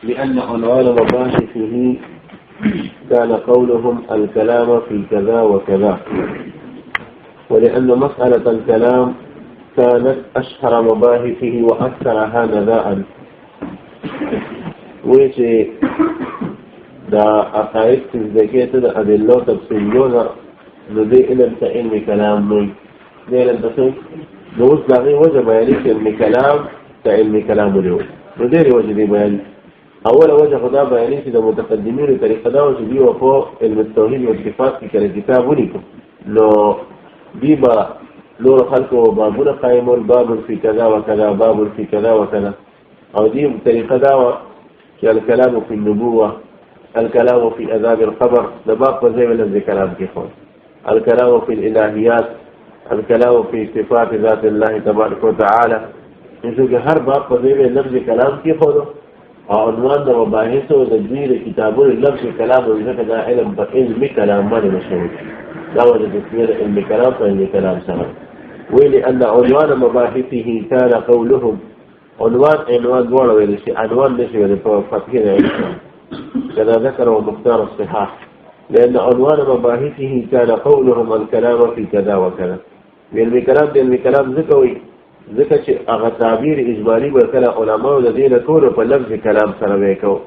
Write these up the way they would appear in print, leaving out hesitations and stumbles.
لأن عنوان مباحثه كان قولهم الكلام في كذا وكذا، ولأن مسألة الكلام كانت أشهر مباحثه وأكثرها نداء. ويشي دا أقايد تزدكيت دا أدلو تبسيلونا ندي إلى علم كلام نوي دي إلى الدخل نوز داغي وجه بيانيك علم كلام كعلم كلام اليوم نديري وجه دي بياني. أول وجه خدا بيانيك دا متقدمين طريقة دا وجه دي وفو علم التوحيد والصفات في كالكتاب ونكم لو ديبا نور خلقه بابنا قائمون باب في كذا وكذا باب في كذا وكذا، أو دي طريقة دا كالكلام في النبوة، الكلام في عذاب القبر لباب وزي من الكلام كيفون، الكلام في الإلهيات، الكلام في صفات ذات الله تبارك وتعالى. نشوف هر باب وزي من لفظ كلام كيفونه عنوان دا مباحثه وتدبير كتابون اللفظ كلام وذلك دا علم كلام مالي مشهور لا وجد تسمير علم كلام فعلم كلام سهل. ولأن عنوان مباحثه كان قولهم عنوان دوار ويلشي عنوان نشي فتحين علم كذا ذكره مختار الصحاح. لأن عنوان مباحثه كان قولهم الكلام في كذا وكذا. علم كلام ذكوي ذكر اغا تعبير اجمالي وكلا علماء الذين كونوا فلفظ كلام سنويكو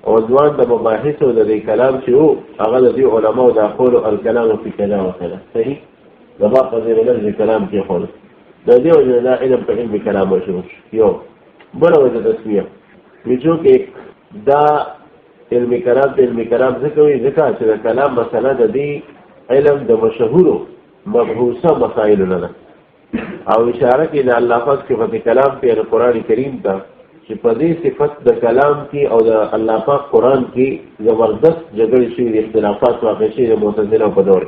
عنوان دا مباحثه الذي كلام شو اغا الذي علماء دا قولوا الكلام في كذا وكذا صحيح لباقى زي لفظ كلام كي قولوا دا دي وجه لا علم فعلم كلام وشروش يوم بلا وجه تسمية يجوك دا علم كلام ذكوي ذكا چه كلام مسألة دا دي علم دا مشهوره مبحوثة مسائل لنا او اشاره کې د الله پاک صفت کلام په قرآن کریم ته چې په دې صفت د کلام کې او د الله پاک قرآن کې زبردست جګړې شوي اختلافات واقع شوي د معتزله په دور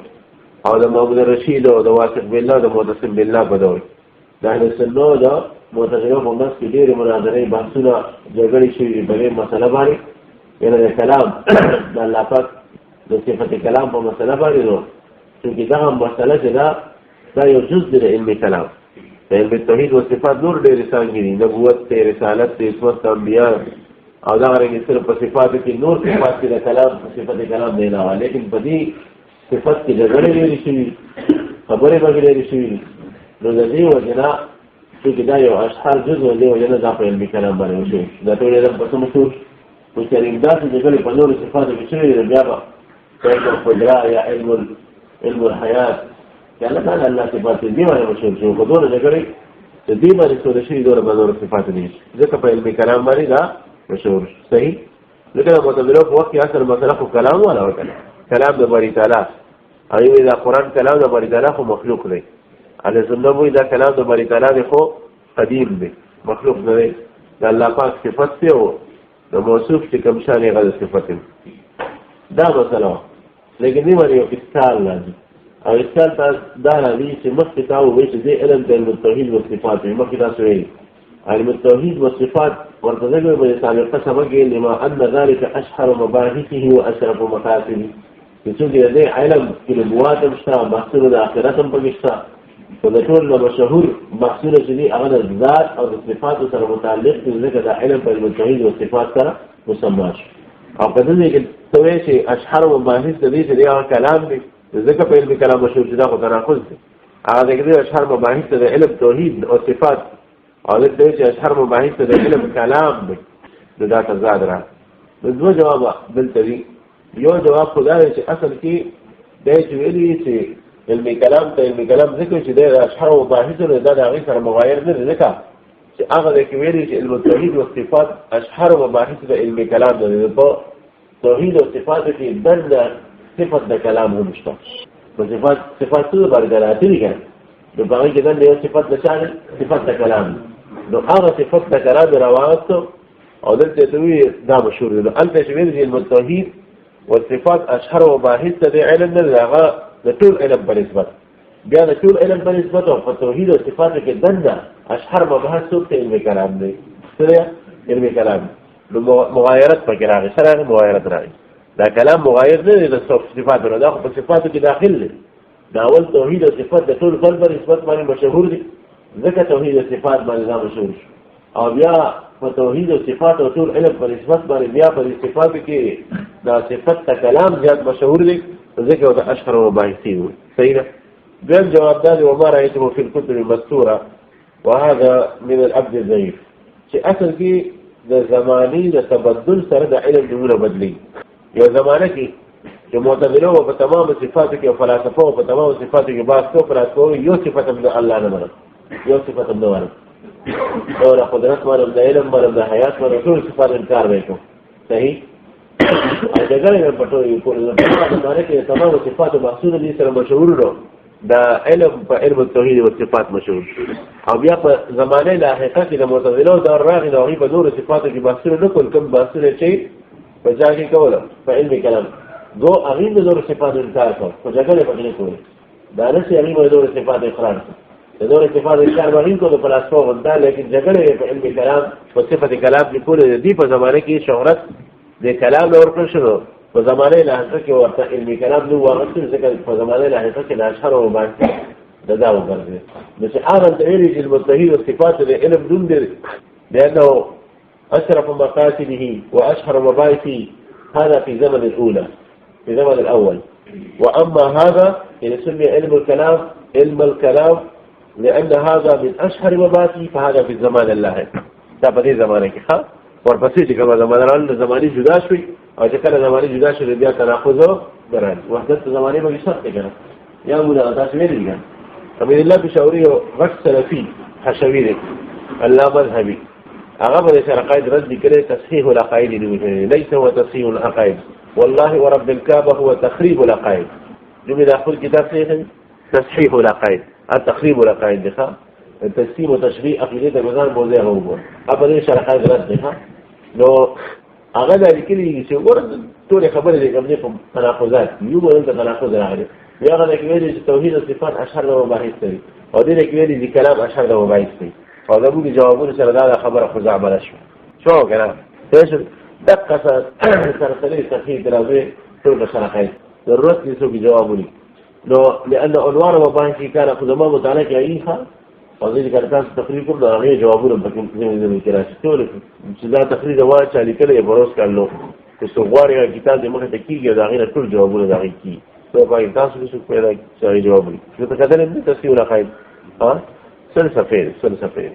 او د محمد رشید او د واثق بالله د معتصم بالله په دور د اهل سنت د معتزله په منځ کې ډېرې مناظرې بحثونه جګړې شوي په دې مسله باندې یعنی د کلام د الله پاک د صفت کلام په مسله باندې نو چې دا مسله چې دا یو جز د علم کلام علم التوحید و صفات نور ډېر څنګه دي نبوت ته رسالت ته اسمت انبیاء او دا غره صرف په صفات کې نور صفات کې د کلام صفت کلام دی نه لیکن په دې صفات کې جګړې لري شي خبرې وغیرہ شي نو د دې وجنا چې دا یو اشهر جزء دی وجنا د علم کلام باندې شي دا ټول علم په څه مشهور او چې امداد د جګړې په نور صفات کې شي بیا په قدرت یا علم الحیات یعنی دا الله صفات دي باندې مشهور شو په دوه ځګړې د دې باندې څه شي دوه بدور صفات دي ځکه په علم کلام باندې دا مشهور صحیح. لکه متدلو په وخت کې اصل مسله خو کلام ولا وکړه کلام د باری تعالی او دا قرآن کلام د باری تعالی خو مخلوق دی علي زنده وي دا کلام د باری تعالی خو قدیم دی مخلوق نه دی د الله پاک صفات دی او د موصوف چې کوم شان یې غل صفات دا مسله لیکن دې باندې یو اشکال لازم او اشکال دا راځي چې مخکې تا ووایي چې دې علم د علم التوحید و صفات وي مخکې تاسو ویلي علم التوحید و صفات ورته ځکه به سابقه سبق یې لما ان ذلك اشهر مباحثه واشرف مقاصده چې څوک دې علم کې نبوات هم شته بحثونه د آخرت هم پکې شته خو د ټول مشهور بحثونه چې دي هغه د ذات او د صفاتو سره متعلق دي ځکه د علم په علم التوحید و صفات سره مسمى شو او په دې کې ته وایي چې اشهر مباحث د دې چې هغه کلام دی ذکر په علم کلام مشهور چې دا خو تناقض دی هغه د اشهر مباحث د علم توحید او صفات او د دې اشهر مباحث د علم کلام دی دا تضاد را د دوه جواب بل تری یو جواب خدای چې اصل کې د ویلي چې علم کلام ذکر چې د اشهر مباحث د هغه سره مغایر نه ذکر چې هغه د ویلي چې علم توحید او صفات اشهر مباحث د علم کلام د توحید او صفات کې بند صفت د کلام هم شته په صفات څه باندې دراتې دي کنه نو باندې کې دا یو صفت د شان صفت د کلام نو هغه صفت د کلام راوځو او دلته دوی دا مشهور دي انت چې ویل دي التوحید والصفات اشهر وباحث د علم نه هغه د ټول علم په نسبت بیا د ټول علم په نسبت او توحید او صفات کې دنده اشهر مباحث څه علم کلام دی سره علم کلام نو مغایرت پکې راغی سره مغایرت راغی دا کلام مغایر نه دی د صفات نه دا په صفاتو کې داخل دی دا اول توحید او صفات د ټول بل پر نسبت باندې مشهور دي ځکه توحید او صفات باندې دا مشهور او بیا په توحید او صفات او ټول علم په نسبت باندې بیا په صفات کې دا صفت ته کلام زیات مشهور دی ځکه او د اشهر مباحثي وي. صحیح ده. بل جواب دا دی وما رايته في الكتب المستوره وهذا من العبد الضعيف چې اصل کې د زماني د تبدل سره د علم نمونه بدلی. یو زمانه کې چې معتزله په تمام صفاتو کې او فلسفه په تمام صفاتو کې باس کو فلسفه یو صفت د الله نه منل یو صفت نه ورته او د قدرت باندې د علم باندې د حیات باندې ټول صفات انکار وکړو. صحیح. اجازه په ټول یو کول نه کې تمام صفات محصول دي سره مشهور نو دا علم په علم التوحید او صفات مشهور او بیا په زمانه لاحقه کې د معتزله او د راغی د غیب نور صفاتو کې بحث نه کول کوم بحث نه چي په ځای کې کوله په علم کلام دو اغین د نور صفات انکار کو په ځای په کې کول دا نه چې اغین د نور صفات اقرار د نور صفات انکار باندې کو د فلسفه وندا لیکن ځای په علم کلام په صفات کلام کې کول دي په زمانه کې شهرت د کلام اور پر شنو په زمانه لاحقه کې ورته علمي کلام نو ورته ځکه په زمانه لاحقه کې د اشهر او باندې دا وګرځي نو چې هغه تعریف المتحد والصفات العلم دون دي لانه اشرف مقاصده واشهر مباحثه هذا في زمن الاولى في زمن الاول واما هذا يسمى علم الكلام علم الكلام لان هذا من اشهر مباحثه فهذا في الزمان اللاحق دا په دې زمانه کې ها ورپسې چې کومه زمانه زماني جدا شوي او چې کله زماني جدا شوي بیا تناقض دران وحدت زمانه به شرط کړه یا مولا تاسو ویل دي امیر الله بشاوري غټ سلفي حشوي الله مذهبي هغه به سره قائد رد کړي تصحيح العقائد ليس هو تصحيح العقائد والله ورب الكعبه هو تخريب العقائد جمله داخل كتاب تصحيح العقائد التخريب العقائد ده تقسیم و تشریح عقیده د ګزار بوزه هوګو په دې شرحه درس ده نو هغه د لیکلي چې ګور ټول خبرې د کومې په تناقضات یو بل ته تناقض راغلي یا هغه کې ویلي چې توحید او صفات اشهر د مباحث دي او دې کې ویلي چې کلام اشهر د مباحث دي او دا موږ جوابونه سره دا خبره خزعبله شو کنه ايش دقه سره صحیح دراوي ټول شرحه ضرورت دې سو جوابونه نو لأن عنوان مباحث كان خدمه متعلق ايها وظیفه کارتاس تقریر کوم دا غي جوابونه پکې زموږ کې راشي ټول چې دا تقریر وا چې لیکل یې بروس کړلو چې څوغواري کتاب دې مخه ته کیږي دا غي ټول جوابونه دا غي کی نو پای تاسو څه پیدا چې جوابونه چې ته کله دې تاسو ولا خاید ها سل سفیر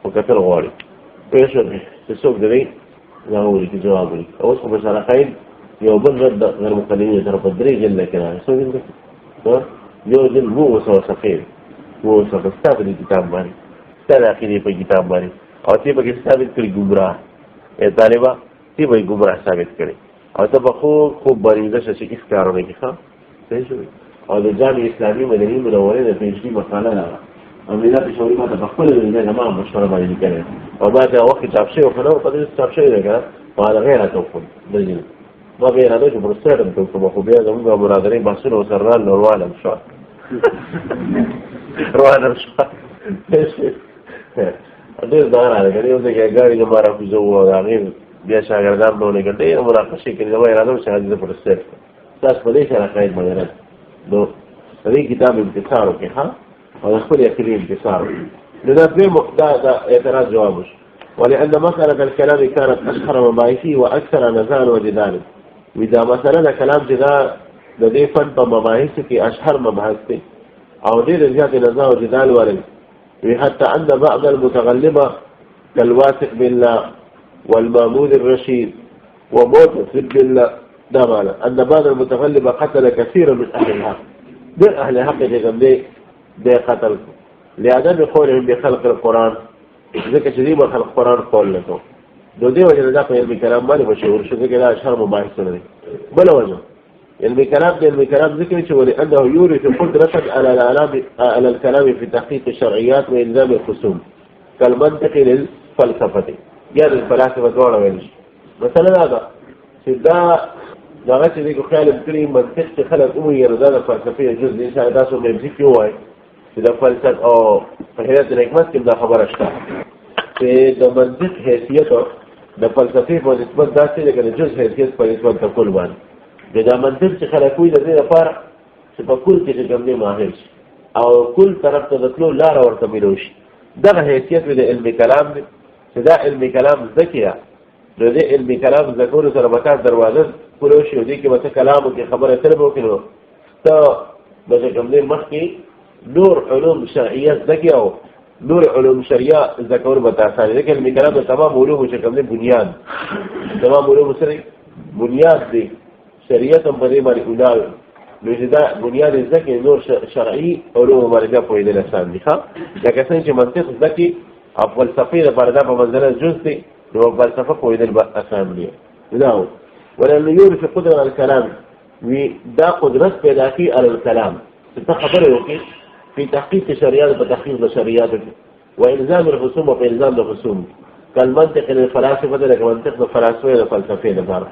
او کتل غواړي پېښه چې څوک دې راوړي چې جوابونه اوس په سره خاید یو بل رد غیر مقدمه تر په درې جلد کې راځي څو یو دې وو وسو سفیر وہ سب استعمال کتاب باندې ستاسو اخیری په کتاب باندې او تی په کې ثابت کړي ګمراه اے طالبہ تی به ګمراه ثابت کړي او ته خو باندې چې هیڅ کارونه کې ښه صحیح شوی او د جامع اسلامي مدني منورې د پیشي مقاله راغله او مله په شوري ماته په خپل نه ما مشوره باندې کړې او ما ته وخت چاپ شوی خو نو په دې چاپ شوی دی ما دا غیر توقف دجنه ما به راځي چې پرسترم ته خو بیا زموږ مرادري باسل وسرال نوروالم شو روانه شو ډېر دا راغلی دی یو ځای ګاډي د مارا فوزو او هغې بیا شاګردان به ولېږل ډېر مناقشې کړي زما اراده وه چې حدیث پرستر تاسو په دې سره قید باندې نو د دې کتاب انتصار وکړي ها او د خپل عقیدې انتصار وکړي نو دا دا اعتراض جواب وشو ولأن مسألة الكلام كانت أشهر مباحثه وأكثر نزاعا وجدالا وإذا مسألة كلام جدا د دې فن په مباحث کې اشهر مبحث دی او ډېر زیات نزاع او جدال ولري حتى أن بعض المتغلبة كالواثق بالله والمامون الرشيد ومعتصم بالله ده معنى أن بعض المتغلبة قتل كثيرا من أهل الحق من أهل الحق ده قتل لعدم قولهم بخلق القرآن ذكر شديد خلق القرآن قول لكم دو وجه ده في علم الكلام مالي مشهور شو ذكر لا أشهر مباحث لري بلا وجه علم الكلام ذكر ولأنه يورث قدرة على الكلام في تحقيق الشرعيات وإلزام الخصوم كالمنطق للفلسفة يعني الفلاسفة دولة وينش مثلا هذا سيدا دغت دي خیال کړی منطق چې خلک عمومي رضا د فلسفي جز دي چې تاسو مې ذکر وای چې د فلسفه او په هیات حکمت کې دا خبره شته چې د منطق حیثیت د فلسفي په نسبت داسې د جز حیثیت په نسبت د کل باندې دا منطق چې خلک وي د دې لپاره چې په کل کې د کومې ماهر شي او کل طرف ته د تلو لار ورته ملو شي دغه حیثیت د علم کلام دی دا علم کلام ذکیه نو دې علم کلام ذکر سره بتا دروازه کولو شي دې کې به کلام کې خبره تر به وکړو ته به کوم دې مخکې نور علوم شرعیه ذکیه نور علوم شریعه ذکر بتا سره دې علم کلام تمام علوم چې کوم دې بنیاد تمام علوم سره بنیاد دي شریعت هم په دې باندې اولاد نو دا بنیاد ذکر نور شرعي علوم باندې په دې لسان دي ښه لکه څنګه چې منطق ذکي او فلسفه لپاره دا په منځله جز دي نو فلسفه په دې اسان دي نو ولما يورث قدره على الكلام ودا قدرت پیدا کی على الكلام څه خبره وکي في تحقيق الشريعه وتحقيق الشريعه والزام الخصوم والزام الخصوم كالمنطق للفلاسفه ده منطق الفلاسفه والفلسفه لپاره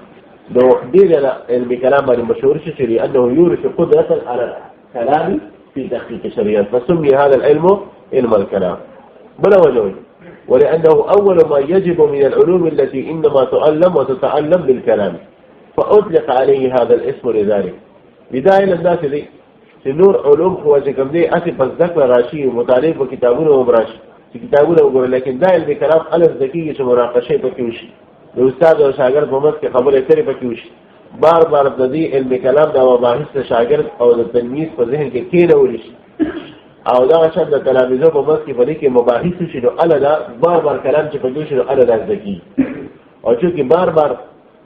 نو دې علم کلام باندې مشهور شي لانه يورث قدره على الكلام في تحقيق الشريعه فسمي هذا العلم علم الكلام بلا وجه ولأنه أول ما يجب من العلوم التي إنما تؤلم وتتعلم بالكلام فأطلق عليه هذا الاسم لذلك بداية الناس دي نور علوم هو جكم دي أسف الذكر راشي ومطالب وكتابون ومراشي كتابون ومراشي لكن دائل بكلام ألف ذكية مراقشة بكيوشي الأستاذ وشاگرد ممسك خبر يتري بكيوشي بار بار بدي علم كلام دا مباحث شاگرد أو التلميذ فذهن كينا وليش او دا شان د تلاميذو په مس کې په دې کې مباحث شي نو الدا بار کلام چې پکې شي نو الدا ذکی او چې بار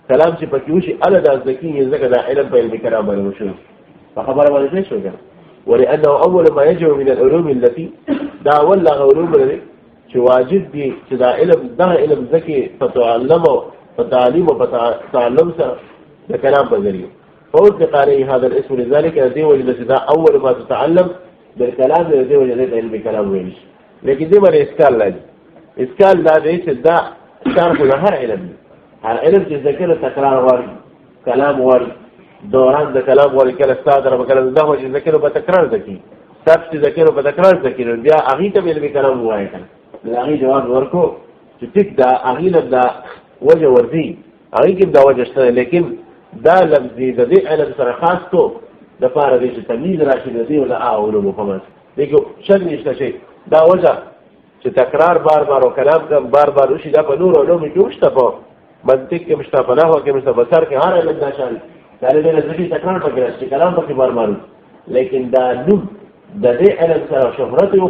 کلام چې پکې شي الدا ذکی ځکه دا علم په علم کلام باندې وشو فخبر باندې شو ګر ولانه اول ما يجب من العلوم التي دا ولا علوم لري چې واجب دي چې دا علم ذکی فتعلمه فتعليم وتعلم سره د کلام په ذریعہ فوق عليه هذا الاسم لذلك ذي وجد اول ما تتعلم بالكلام الذي وجدت علم كلام ويش لكن دي مرة إسكال لدي إسكال لا ديش الداء تعرفوا لهر علم علم تذكر تكرار واري كلام واري دوران ده كلام واري كلا استادر بكلام ده تذكره بتكرار ذكي سبت تذكره بتكرار ذكي بيا أغيت بعلم كلام واحد الأغي جواب وركو تتك دا أغي لبدا وجه وردي أغي كم دا وجه اشتغل لكن دا لبدي ده علم سرخاصته د پاره دې چې تمیز راشي د دې ولا علوم په مس دغه شک نشته شي دا وجه چې تکرار بار او کلام کوم بار وشي دا په نور علوم کې وشته په منطق کې مشته په نحو کې مشته بصر کې هر علم دا شامل دا له دې تکرار پکې راشي کلام پکې بار لیکن دا نو د دې علم سره شهرت او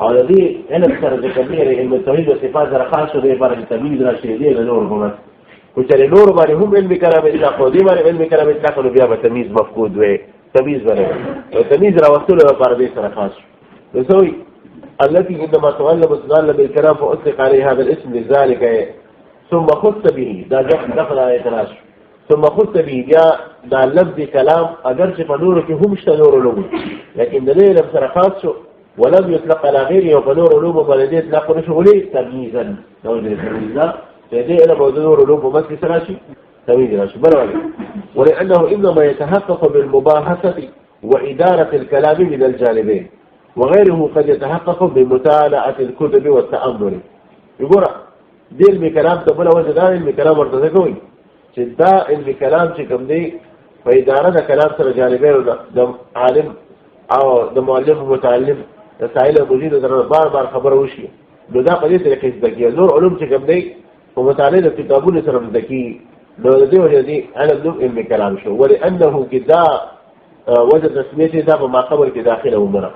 او د دې علم سره د کبیر علم توحید او صفات سره خاص دی لپاره تمیز راشي دې نور په مس وچره نور باندې هم علم کلام اطلاق دی باندې علم کلام اطلاق نو بیا به تمیز مفقود وي تمیز باندې او تمیز راوستلو لپاره دې سره خاص نسوي التي عندما تغلب بالكلام فأطلق عليه هذا الاسم لذلك ثم خص به دا دخل على اعتراض ثم خص به دا لفظ كلام اگر چې په نور کې هم شته نور علوم لكن د دې لفظ سره خاص شو ولم يطلق على غيره وبنور علوم باندې اطلاق نشو ولي تمييزا نو دې تمييزا دې علم او نور علوم په مسکې سره شي تمييز راشي بلوي ولانه انما يتحقق بالمباحثه واداره الكلام من الجانبين وغيره قد يتحقق بمطالعه الكتب والتامل يقول دې علم کلام ته بل وجه دا علم کلام ورته کوي چې دا علم کلام چې کوم دی په اداره د کلام سره جانبین د عالم او د معلم متعلم د سائل مجید سره بار خبر وشي نو دا په دې طریقې ذکیه نور علوم چې کوم دی په مطالعه د کتابونو سره ذکی نو د دې وجه دی علم کلام شو ولانه کدا وجه تسمیته دا په ما خبر کې داخله ومره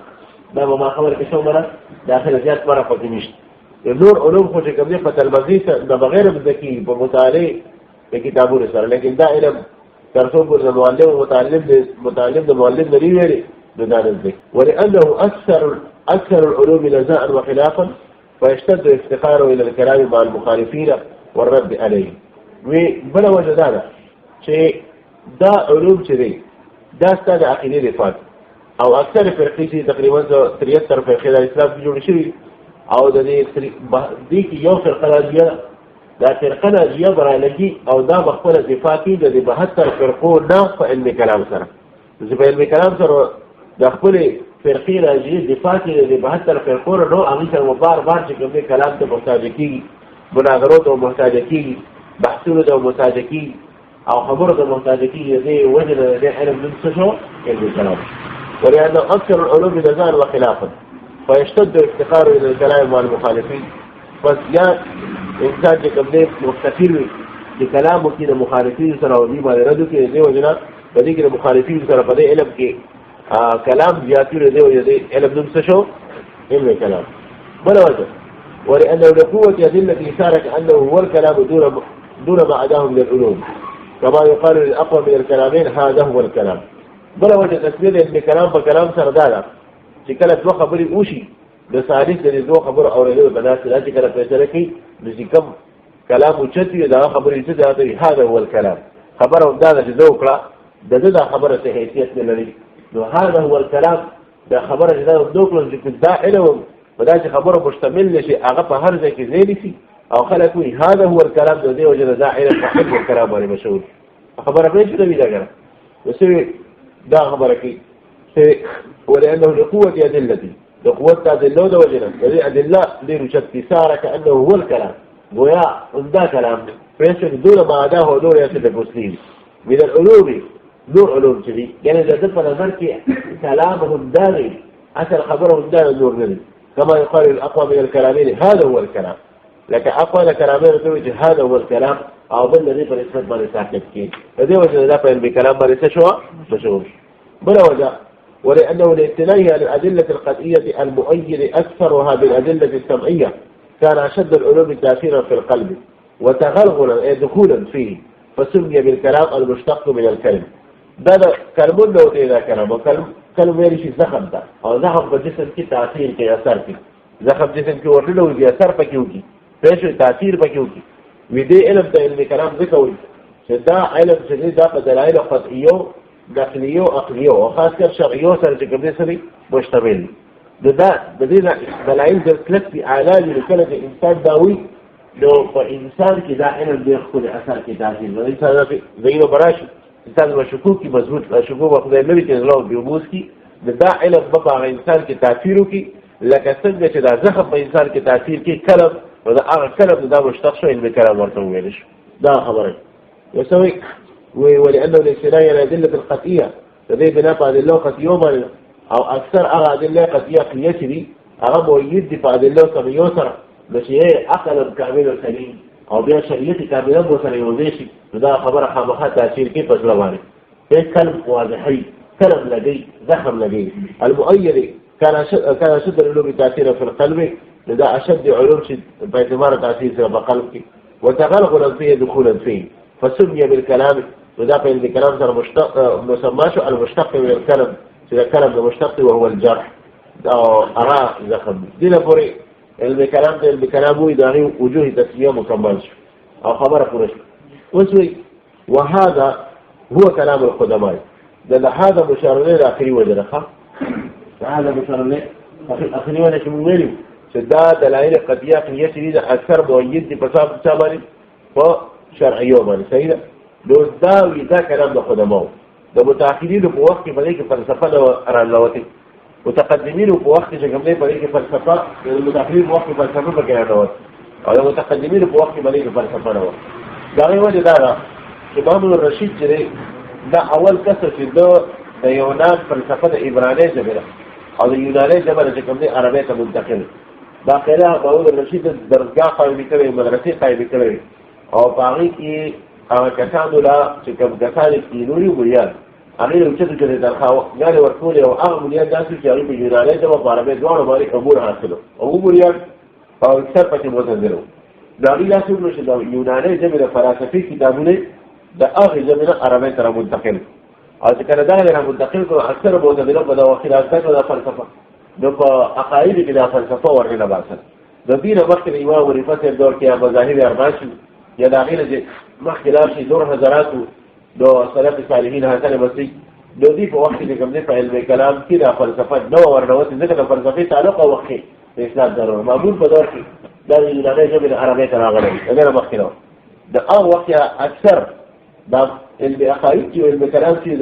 دا په ما خبر کې شو مره داخله زیات مره پکې نشته نور علوم خو چې کوم دی په تلمذي د بغیر ذکی په مطالعه د کتابونو سره لیکن دا علم ترسو پر معلم او متعلم د معلم دی ویلي بدان الذكر ولانه اكثر العلوم نزاعا وخلافا فيشتد افتقاره الى الكلام مع المخالفين والرد عليهم وبلا وجه دا چې دا علوم چې دی دا ستاسو عقیده رفات او اکثر فرقې تقریبا 73 فرقې د اسلام کې جوړ شوي او د دې کې یو فرقه راځي دا فرقه ناجیه برالګي او دا بخپل دفاع کوي د 72 فرقو نه په علم کلام سره چې په علم کلام سره د خپل فرقې ناجیه دفاع کوي د 72 فرقو نو هغه سره بار چې کوم کلام ته محتاج کیږي مناظرات او محتاج کیږي بحثونه او محتاج کیږي او خبره د محتاج کیږي دې وجه د علم من څه شو علم کلام ولأن أكثر العلوم نزاعا وخلافا فيشتد افتقاره إلى الكلام مع المخالفين بس يا انسان چې کوم دی مفتقر وي چې کلام وکړي د مخالفینو سره او دې باندې رد وکړي دې وجه نه په دې کې د مخالفینو سره په دې علم کې كلام زيادة ذي ويدي علم نمسشو علم الكلام بلا وجه ولأنه لقوة أدلة إشارة أنه هو الكلام دون ما عداه من العلوم كما يقال للأقوى من الكلامين هذا هو الكلام بلا وجه تسمية أن كلام بكلام سردانا چې کله دوه خبرې وشي د ثالث د دوه خبرو اورېدل بناس لا چې کله فیصله کوي د کوم کلام اوچتي دا خبرې څه ده هذا هو الكلام خبره هم دا چې زه وکړه د دې دا خبره څه حیثیت نه لري نو هذا هو الكلام دا خبره چې دا دوکلم چې دا علم ودا چې خبره مشتمل نشي هغه په هر ځای کې ځای شي او خلک وي هذا هو الكلام د دې وجه دا علم په حد الكلام باندې مشهور خبره به چې دا ویل غواړي دا خبره کې ولأنه لقوة أدلته لقوة أدلة وجنا هذه أدلة لرشد سارة كأنه هو الكلام ويا ذا كلام فيشك دون ما عداه ودون يصل المسلمين من العلوم نوع علوم شديد يعني إذا دفع نظرك كلامهم داغي أثر خبرهم داغي النور ذلك كما يقال الأقوى من الكلامين هذا هو الكلام لك أقوى الكلامين توجه هذا هو الكلام أو بل ذي فالإسمات ما نساكت كين فذي وجه دافع بكلام ما نساشوا مشهور بلا وجه ولأنه لاتناهي على الأدلة القطعية المؤيد أكثرها بالأدلة السمعية كان أشد العلوم تأثيرا في القلب وتغلغلا أي دخولا فيه فسمي بالكلام المشتق من الكلم ده كلمون له إذا كلام وكلم يريش زخم ده أو زخم بجسم كي تأثير كي أثر كي زخم جسم كي ورده ويجي أثر بكيوكي فيش تأثير بكيوكي ودي علم ده علم كلام ذكوي شدا علم شديد ده بدلائل قطعية داخليو أقليو وخاصة شرعيو سرجع سري مشتمل ده بدينا دلائل ذكرت في علاج لكلمة الإنسان داوي لو فإنسان كده علم بيأخذ أثر كتاثير الإنسان زينه براشي إنسان مشكوكي مزبوط شكوك وخذ النبي كنزلو بيوموسكي ده علم بقى على إنسان كتاثيره كي لك سنجة كده زخم بإنسان كتاثير كي كلام وده كلام ده مشتق شو علم كلام مرتويلش ده خبرك يسوي ولأنه الاستناء على أدلة القطعية فذي بناء أدلة قطعية أو أكثر أدلة قطعية قياسي أغم ويدي فأدلة سميوسر ماشي هي عقل كامل سليم أو بيا شريعتي كاملة بوسر وزيشي فده خبر حماخات تأثير كيف أجلباني في كلم واضحي كلم لدي زخم لدي المؤيد كان أشد العلوم تأثيرا في القلب لذا أشد علوم باعتبار تأثير بقلبك وتغلغلا فيه دخولا فيه فسمي بالكلام وده في الكلام صار مشتق مسماشه المشتق من الكلام إذا كلام المشتق وهو الجرح أراه زخم دي لفوري الكلام ده الكلام هو يدعي وجوه تسمية مكملش أو خبر فرش وسوي وهذا هو كلام القدماء ده هذا مشار له آخري وجه خا هذا مشار له آخري وجه شو مميز سدا دلائل قضية قياسية شديدة أكثر مؤيد بسبب سامري فشرعية من سيدا لو داوي ده كلام القدماء ده متأخرين في وقت ملك فلسفة رانلوتي متقدمين في وقت جملة ملك فلسفة المتأخرين في وقت فلسفة بكيانوات أو المتقدمين في وقت ملك فلسفة نوات ده غير وجه ده إمام الرشيد جري ده أول كسر في ده يونان فلسفة إبرانية جملة أو اليونانية جملة جملة عربية منتقلة باقيلا إمام الرشيد درجة قائم بكره مدرسة قائم بكره أو باقي كي كسانو لا كم كسان كينوري مريان أغير وجدوا جل الخاو قال وركوني أو أغم مريان جالسوا شيء في اليونانية جمع عربية دوار مالك أمور حاصله أو مريان أو سبعة متنزلوا داعي لا سوى مش ده اليونانية جمع فلسفي كتابونه ده آخر جمع عربية ترى منتقل أو كان ده غير منتقل كل أكثر متنزلوا بدأ وخير أكثر ده فلسفة ده أقايد كده فلسفة ورنا بعثا ده دين مخ الإمام ورفات الدور كيا مذاهب أربعة يا داعي لجي مخ لاشي دور هزاراته دو سلف الصالحين هكذا مسي دو دي في وقت اللي قبل علم الكلام كده فلسفة نوع ورنوات ذكر فلسفة تعلقة وقتي الإسلام ضروري معمول بدورك ده اليونانية جمع العربية تراغلين أنا مخيناه ده وقت أكثر ده اللي أخايتي واللي كلام فيه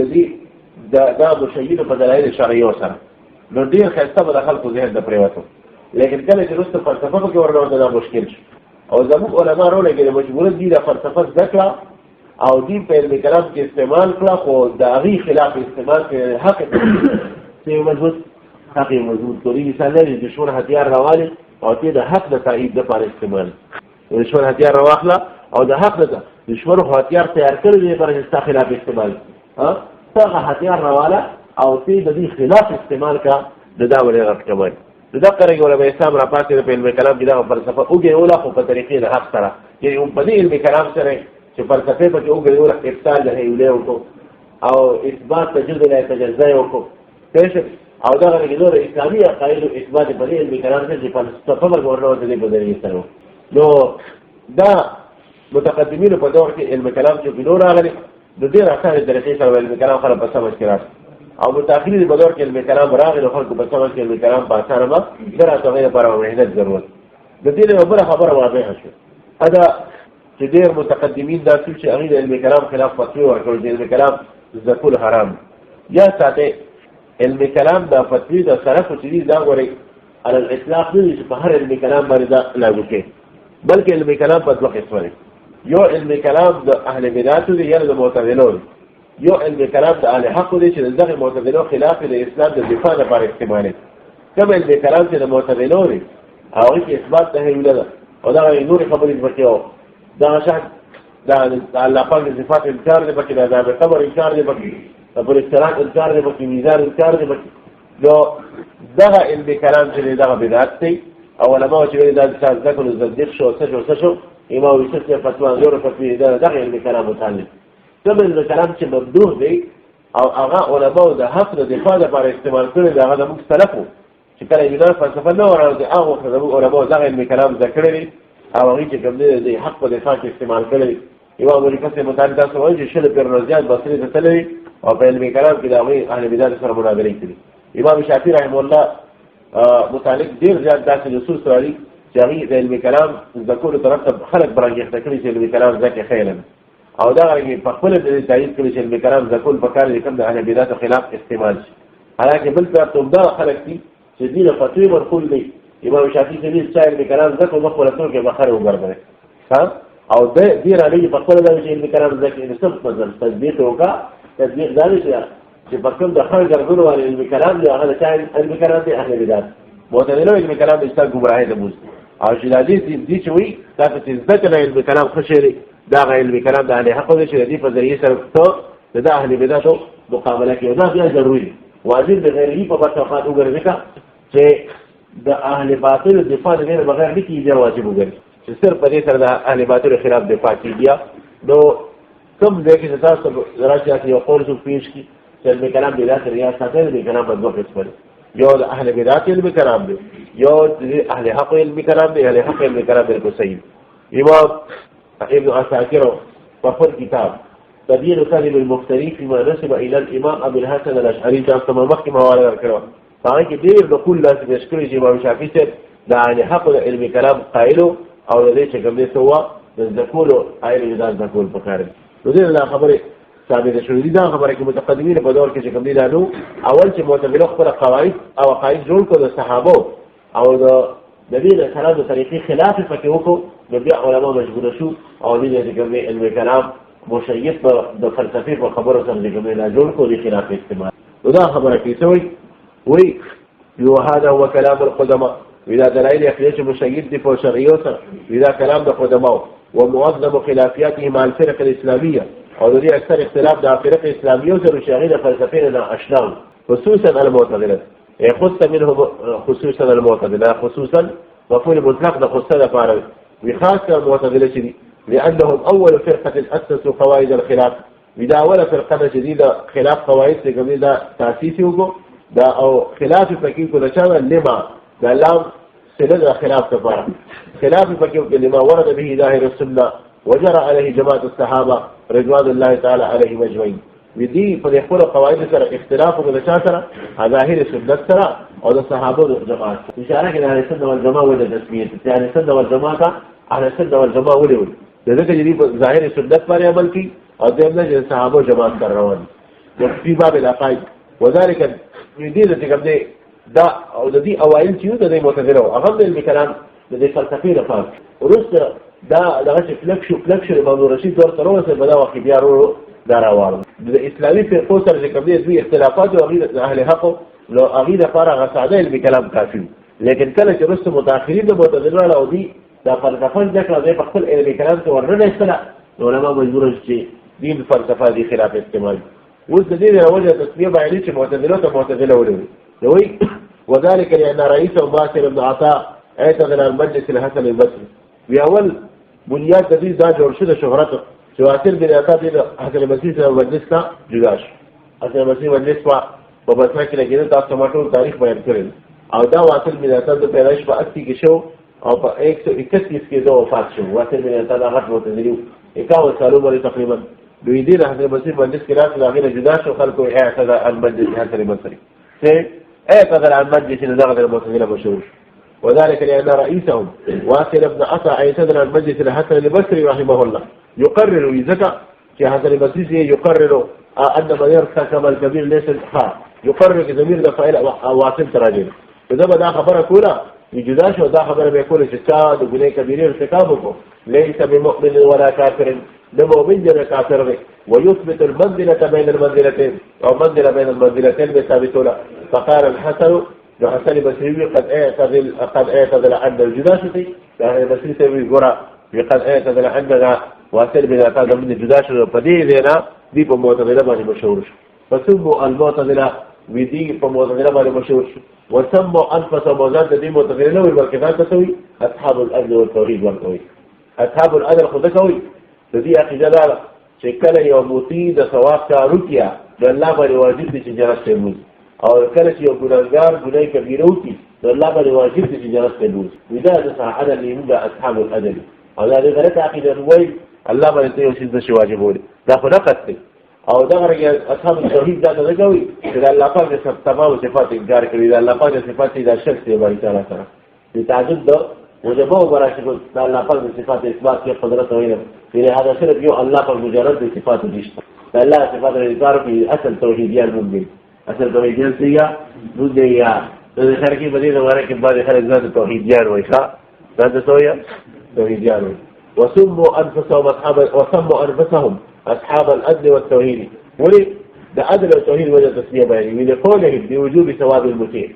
ده مشيده بدلائل الشرعية وسنة نرديه الخيستة بدا خلقه ذهن ده بريواته لكن كانت الوسط فلسفة فكي ورنوات ده مشكلش أو زموك علماء رولا كده مجبورات دي ده فلسفة ذكرى او دین په علم کلام کې استعمال کړه خو د هغې خلاف استعمال کې حق ته مضبوط حق مضبوط کوي مثال لري د شور هتیار راوالي او ته د حق د تایید لپاره استعمال دشمن هتیار راواخله او د حق ده دشمن خو هتیار تیار کړی دی پر استا خلاف استعمال ها څنګه هتیار راواله او تی د دې خلاف استعمال کا د دا ولې غټ کمای دا کرے ولا به اسلام را پاتې په علم کلام کې دا فلسفه اوګه ولا خو په طریقې د حق سره یعنی په دې علم کلام سره چې فلسفه په کې اوګه ولا ابطال له ویلو او اثبات تجربه لا تجزا وکړو او دا غره نور اسلامي عقاید او اثبات په دې علم کلام کې فلسفه ورغورنه د دې په ذریعہ سره نو دا متقدمین په دور کې علم کلام چې بنور راغلي د دې راځي درې سره علم کلام خلک په سمجھ کې راځي او متأخرین په دور کې علم کلام راغلي خلکو په سمجھ کې علم کلام په اسانه ما درته غیر لپاره مهنت ضرورت د دې لپاره خبره واضحه شو دا چې ډېر متقدمین دا چې هغه علم کلام خلاف فتوی ورکړي چې علم کلام ذکر حرام یا ساته علم کلام دا فتوی دا سره چې دا غوري على الاطلاق نه چې په هر علم کلام باندې دا لاګو کې بلکې علم کلام په دوه قسمه دي یو علم کلام د اهل بدعت دي یا د معتزله یو علم کلام د اهل حق دي چې دغه معتزله خلاف د اسلام د دفاع لپاره استعمالي کوم علم کلام چې د معتزله دي هغه کې اثبات ته ویل او دا نور خبرې پکې دا شان دا الله پاک د صفات انکار دي پکې دا د قبر انکار دي پکې د پرسترات انکار دي پکې میزان انکار دي پکې نو دا علم کلام چې دغه بدعت دی او علماء چې دا ذکر زديق شو شو امام یوسف فتوا زور فتوی دا دغه علم کلام متعلق کوم علم کلام چې مبدوع دی او هغه علماء د حق د دفاع لپاره استعمال کړي دا هغه مختلفو چې کله یې دا فلسفه نو راځي هغه علماء دغه علم کلام ذکر لري او هغه چې کوم دی حق په دفاع کې استعمال کړي امام مالک سے متعلق تاسو وایي چې شل پر رضیات بصری ته تللی او په علم کلام کې دا غي اهل بدعت سره مناظره کړي امام شافعي رحم الله متعلق ډیر زیات داسې رسول سره چې هغه د علم کلام ذکر طرف ته خلک برانګښت کړي چې علم کلام ځکه خیرن او دا غي په خپل د تایید کړي چې علم کلام ذکر په کار لیکم د اهل بدعت خلاف استعمال شي حالانکه بل څه ته دا خلک دي چې دې فتوی ورکول دي امام شافعي چې علم کلام ذکر په خپل تور کې بخره وګرځي ها او دې را لګي په خپل د علم کلام ذکر د سب په ځل تثبیت وکا تثبیت دا چې په کوم د خلک ګرځولو باندې علم کلام دی هغه د علم کلام دی اهل بدعت معتزله علم کلام د استاد ګمراهي د موږ او چې دې چې وي تاسو چې ذکر علم کلام خشري دا علم کلام د اهل حق د شریعت په ذریعہ سره ته د اهل بدعت مقابله کوي دا بیا ضروري واجب د غیري په بشافات وګرځي چې د اهل باطل دفاع نه بغیر نه کیږي واجب وګرځي چې صرف په دې سره د اهل باطل خلاف دفاع کیږي نو کوم ځای کې تاسو راځي یو قول څه پیش کی چې علم کلام د ذات ریاست د کلام په دوه قسمه یو د اهل بدعت علم کلام دی یو د اهل حق علم کلام دی اهل حق علم کلام بالکل صحیح امام ابن عساکر په خپل کتاب تبیین کلم المفتری فيما نسب الى الامام ابو الحسن الاشعري تاسو مخکې حواله ورکړو هغه کې ډېر د کل لاس بشکري چې امام شافعي ته د اهل حق علم کلام قائل او د دې چې کوم څه وا د ذکر علم د ذکر په کار نو دې لا خبره ثابت شوې دي دا خبره کې متقدمین په دور کې چې کوم دي دانو اول چې معتزله خپل قواعد او عقاید جوړ کړو د صحابه او د دې د خلاف طریقې خلاف پکې وکړو نو بیا علماء مجبور شو او دې چې کوم علم کلام مشیت د فلسفي په خبرو سره چې کوم نه جوړ کړو د خلاف استعمال دا خبره کې څوي وي یو هذا هو كلام القدماء اذا دلائل اخلاص مشيد دي په شرعیو سره اذا كلام د قدماء ومعظم خلافياته مع الفرق الاسلاميه او دې اکثر اختلاف د فرق اسلاميو سره شاغله فلسفین نه اشنا خصوصا المعتزله خص منهم خصوصا المعتزله خصوصا مفعول مطلق د خصه لپاره وخاصه المعتزله دي لانهم اول فرقه اسسوا قواعد الخلاف اذا اول فرقه جديده خلاف قواعد څخه دا تاسیس وکړو دا او خلاف فقيه کو دا لما دا لام سند خلاف لپاره خلاف فقيه لما ورد به ظاهر السنه وجرى عليه جماعه الصحابه رضوان الله تعالى عليهم اجمعين ودي په خپل قواعد سره اختلاف وکړه سره ظاهر سنت سره او د صحابه جماعت اشاره کړه علي سنت والجماعه ول تسميه يعني سنت والجماعه على سنت والجماعه ول دغه چې په ظاهر سنت باندې عمل کی او دغه چې صحابه جماعت کر روان دي په باب العقائد وذلك دې د کوم دی دا او د دې اوایل چې د معتزله هغه د کلام د فلسفې لپاره ورسره دا دغه فلکشن امام رشید دور تر اوسه په دا وخت بیا ورو دا راوړل د اسلامي فرقو سره چې کوم دي اختلافات او غیر اهل حق لو اغیده لپاره غساده علم کلام کافي لیکن کله چې رسو متأخرین د معتزله او دي دا فلسفه ذکر دی په خپل علمي کلام کې ورننه استله علماء مجبور شي دین فلسفه دي خلاف استعمال اوس د دې وجه تسمیه باندې چې معتزله ته معتزله ولري نوې وذلك لان رئيس باصر بن عطاء اعتذر المجلس الحسن البصري بأول بنياد د دې دا جوړ شو د شهرت چې واصل بن عطاء د حسن البصري سره مجلس ته جدا شو حسن البصري مجلس په بصره کې لګیدل تاسو ماټو تاریخ بیان کړل او دا واصل بن عطاء د پیدایش په 80 کې شو او په 131 کې دا وفات شو واصل بن عطاء هغه معتزلي 51 سالو باندې تقریبا دوی دې حسن البصري مجلس کې راځي هغه جدا شو خلکو اعتذر المجلس حسن البصري اعتذر عن مجلس نزغ المعتزله مشهور وذلك لأن رئيسهم واصل بن عطاء اعتذر عن مجلس الحسن البصري رحمه الله يقرر يزكى في حسن البصري يقرر أن من يرتكب الكبير ليس الخار يقرر ضمير فاعل واصل تراجم إذا بدا خبر كولا يجداش ودا خبر بيقول شتاد وبني كبير ارتكابه ليس بمؤمن ولا كافر بمؤمن ولا كافر ويثبت المنزلة بين المنزلتين أو منزلة بين المنزلتين بثابتولا فقال الحسن حسن البصري قد اعتذر عن الجداشة يعني البصري يقول قد اعتذر عندنا واصل بن عطاء من الجداشة فدينا دي بمعتزلة باندې مشهور شو فسموا المعتزلة ودي بمعتزلة باندې مشهور شو وسموا انفسهم وزاد دي معتزلة بلکې دا تسوي اصحاب الأدل والتوحيد ورکوي اصحاب الأدل خود کوي د دې عقیده دا چې کله یو موتی د ثواب کارو کیا د الله باندې واجب دي چې جنت ته موږي او کله چې یو ګناهګار ګناه کبیره وکړي د الله باندې واجب دي چې جنت ته موږي ودا د صحابه لیمه اصحاب الأدل او دا غلط عقیده وایي الله باندې یو څه د واجب وي دا خو نقص دی او دا غره اصحاب التوحید دا څه کوي چې الله پاک د تمام صفات انکار کوي دا الله پاک د صفات د شخص دی باندې تعالی سره د تعدد د وجبه او براشد دا الله پاک د صفات اثبات کې قدرت وي نه هذا صرف یو الله پاک مجرد د صفات نشته دا الله صفات انکار کوي اصل توحیدیان مونږ اصل توحیدیان څنګه موږ یا د شرکی بدی د واره کې بعد خلک ذات توحیدیان وایي ښا دا څه وایي توحیدیان وسموا أنفسهم أصحاب الأدل والتوحيد ولي ده أدل والتوحيد وجه تسمية بياني لقولهم بوجوب ثواب المطيع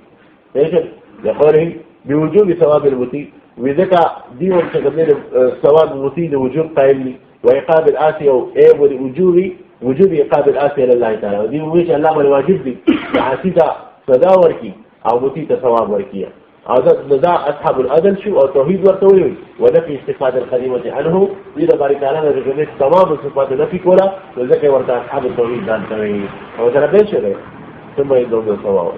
لقولهم بوجوب ثواب المطيع وذكى ديهم تقبل ثواب المطيع لوجوب قائمني وإقاب الآسي وجوب إقاب الآسي لله تعالى ودي ويش الله من واجب دي عاسيتا صدا وركي أو مطيع ثواب وركية هذا أصحاب الأدل شو أو توحيد والتوحيد ونفي الصفات القديمة عنه إذا بارك الله رجعت تمام الصفات نفي كلها وذكر ورد أصحاب التوحيد دان توحيد أو ترى بيش ثم يدوم الصواب